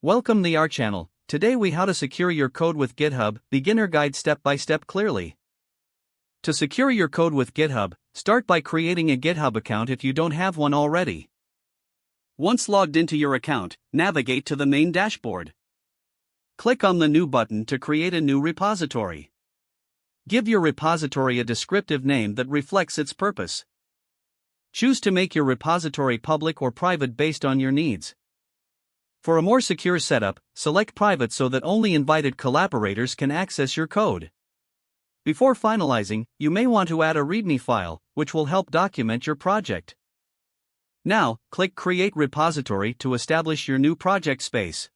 Welcome to our channel. Today we how to secure your code with GitHub, beginner guide step by step clearly. To secure your code with GitHub, start by creating a GitHub account if you don't have one already. Once logged into your account, navigate to the main dashboard. Click on the New button to create a new repository. Give your repository a descriptive name that reflects its purpose. Choose to make your repository public or private based on your needs. For a more secure setup, select private so that only invited collaborators can access your code. Before finalizing, you may want to add a README file, which will help document your project. Now, click Create Repository to establish your new project space.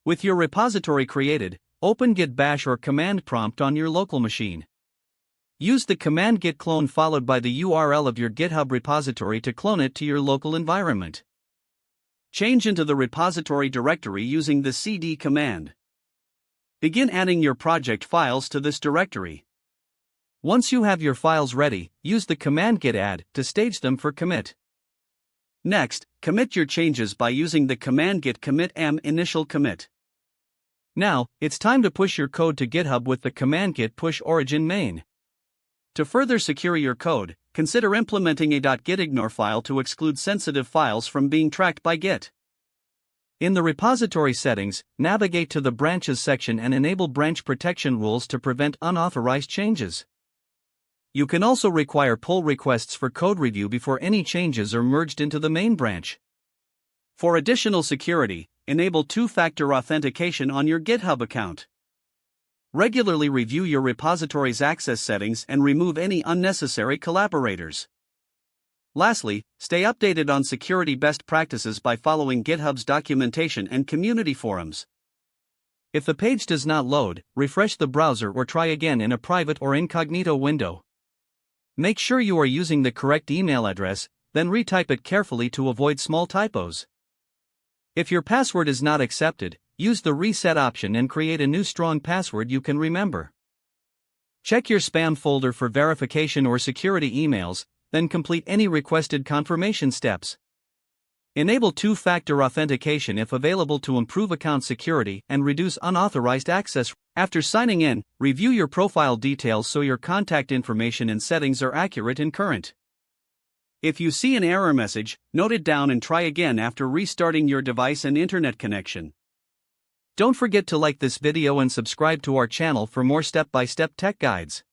With your repository created, open Git bash or command prompt on your local machine. Use the command git clone followed by the URL of your GitHub repository to clone it to your local environment. Change into the repository directory using the cd command. Begin adding your project files to this directory. Once you have your files ready, use the command git add to stage them for commit. Next, commit your changes by using the command git commit m initial commit. Now, it's time to push your code to GitHub with the command git push origin main. To further secure your code, consider implementing a .gitignore file to exclude sensitive files from being tracked by Git. In the repository settings, navigate to the branches section and enable branch protection rules to prevent unauthorized changes. You can also require pull requests for code review before any changes are merged into the main branch. For additional security, enable two-factor authentication on your GitHub account. Regularly review your repository's access settings and remove any unnecessary collaborators. Lastly, stay updated on security best practices by following GitHub's documentation and community forums. If the page does not load, refresh the browser or try again in a private or incognito window. Make sure you are using the correct email address, then retype it carefully to avoid small typos. If your password is not accepted, use the reset option and create a new strong password you can remember. Check your spam folder for verification or security emails, then complete any requested confirmation steps. Enable two-factor authentication if available to improve account security and reduce unauthorized access. After signing in, review your profile details so your contact information and settings are accurate and current. If you see an error message, note it down and try again after restarting your device and internet connection. Don't forget to like this video and subscribe to our channel for more step-by-step tech guides.